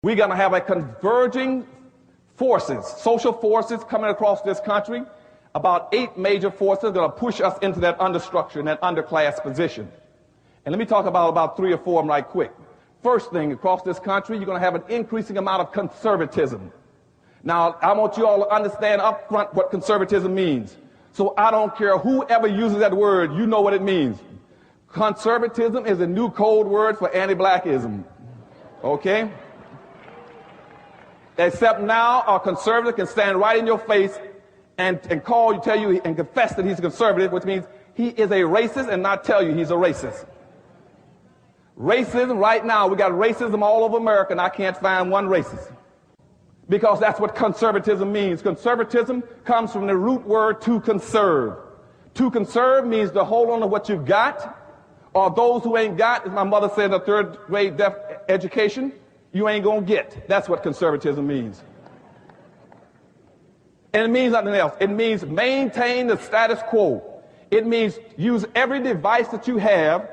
We're going to have a converging forces, social forces coming across this country. About 8 major forces are going to push us into that understructure and that underclass position. And let me talk about 3 or 4 of them right quick. First thing, across this country, you're going to have an increasing amount of conservatism. Now, I want you all to understand up front what conservatism means. So I don't care whoever uses that word, you know what it means. Conservatism is a new code word for anti-blackism. Okay? Except now a conservative can stand right in your face and tell you and confess that he's a conservative, which means he is a racist and not tell you he's a racist. Racism, right now, we got racism all over America and I can't find one racist. Because that's what conservatism means. Conservatism comes from the root word to conserve. To conserve means to hold on to what you've got, or those who ain't got, as my mother said in a 3rd grade deaf education, you ain't gonna get. That's what conservatism means. And it means nothing else. It means maintain the status quo. It means use every device that you have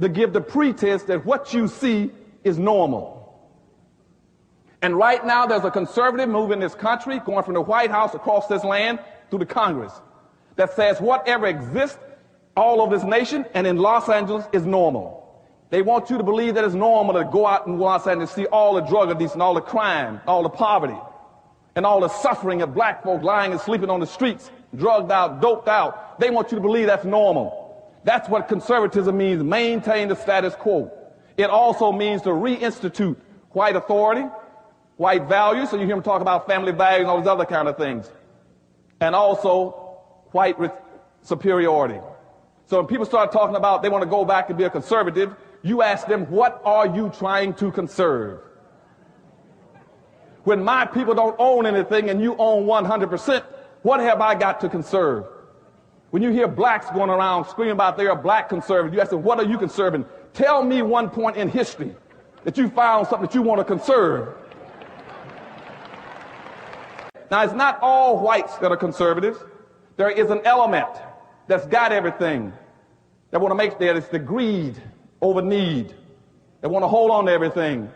to give the pretense that what you see is normal. And right now there's a conservative move in this country going from the White House across this land through the Congress that says whatever exists all over this nation and in Los Angeles is normal. They want you to believe that it's normal to go out in Los Angeles and see all the drug abuse and all the crime, all the poverty, and all the suffering of black folk lying and sleeping on the streets, drugged out, doped out. They want you to believe that's normal. That's what conservatism means, maintain the status quo. It also means to reinstitute white authority, white values, so you hear them talk about family values and all these other kind of things, and also white superiority. So when people start talking about they want to go back and be a conservative, you ask them, what are you trying to conserve? When my people don't own anything and you own 100%, what have I got to conserve? When you hear blacks going around screaming about they're a black conservative, you ask them, what are you conserving? Tell me one point in history that you found something that you want to conserve. Now, it's not all whites that are conservatives. There is an element that's got everything. That want to make that it's the greed over need. They want to hold on to everything.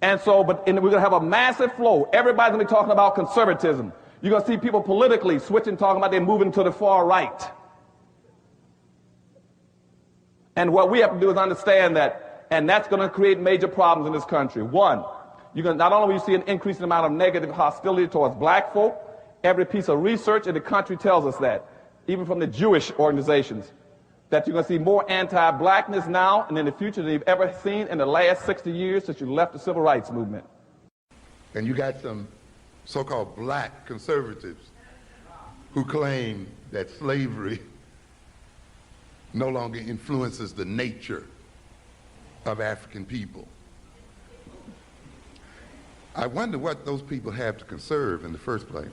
And so, we're going to have a massive flow. Everybody's going to be talking about conservatism. You're going to see people politically switching, talking about they're moving to the far right. And what we have to do is understand that, and that's going to create major problems in this country. One, you're going to, not only will you see an increasing amount of negative hostility towards black folk, every piece of research in the country tells us that, even from the Jewish organizations, that you're going to see more anti-blackness now and in the future than you've ever seen in the last 60 years since you left the civil rights movement. And you got some so-called black conservatives who claim that slavery no longer influences the nature of African people. I wonder what those people have to conserve in the first place.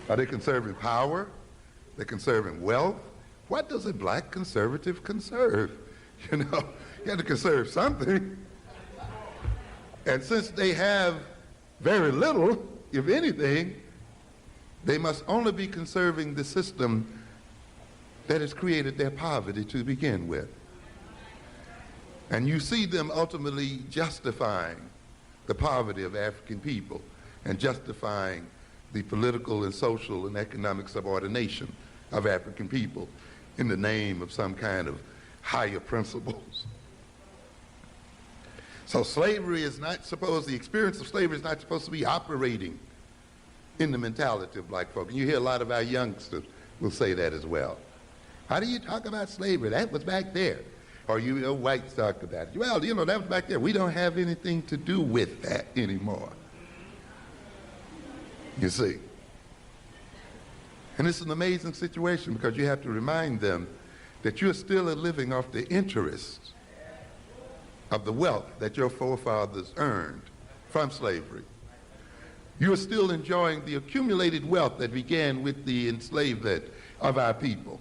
Are they conserving power? They're conserving wealth. What does a black conservative conserve? You know, you have to conserve something. And since they have very little, if anything, they must only be conserving the system that has created their poverty to begin with. And you see them ultimately justifying the poverty of African people and justifying the political and social and economic subordination of African people in the name of some kind of higher principles. So slavery is not supposed, the experience of slavery is not supposed to be operating in the mentality of black folk. And you hear a lot of our youngsters will say that as well. How do you talk about slavery? That was back there. Or you know, whites talk about it. Well, you know, that was back there. We don't have anything to do with that anymore. You see. And it's an amazing situation because you have to remind them that you're still living off the interest of the wealth that your forefathers earned from slavery. You're still enjoying the accumulated wealth that began with the enslavement of our people.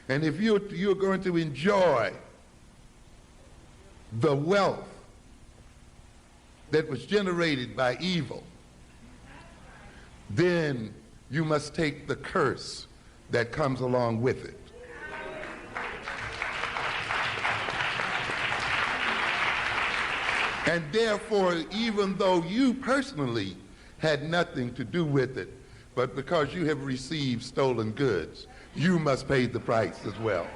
And if you're going to enjoy the wealth that was generated by evil, then you must take the curse that comes along with it. And therefore, even though you personally had nothing to do with it, but because you have received stolen goods, you must pay the price as well.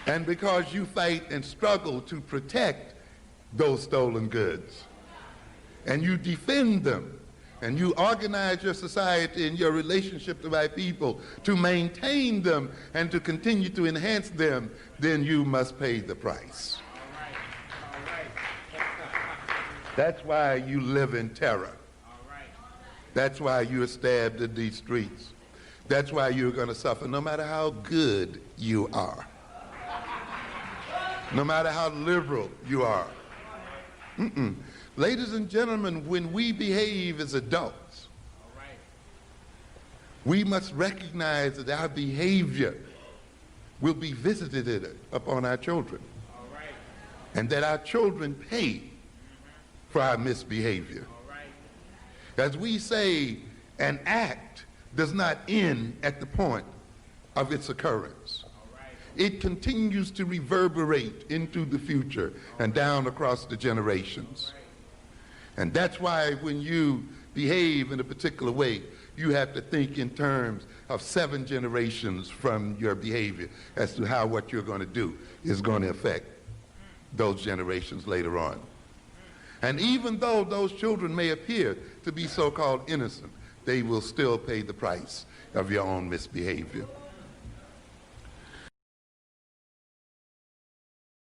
And because you fight and struggle to protect those stolen goods, and you defend them, and you organize your society and your relationship to my people to maintain them and to continue to enhance them, then you must pay the price. That's why you live in terror. That's why you're stabbed in these streets. That's why you're going to suffer, no matter how good you are, no matter how liberal you are. Ladies and gentlemen, when we behave as adults, we must recognize that our behavior will be visited upon our children, and that our children pay for our misbehavior. As we say, an act does not end at the point of its occurrence. It continues to reverberate into the future and down across the generations. And that's why when you behave in a particular way, you have to think in terms of 7 generations from your behavior as to how what you're going to do is going to affect those generations later on. And even though those children may appear to be so-called innocent, they will still pay the price of your own misbehavior.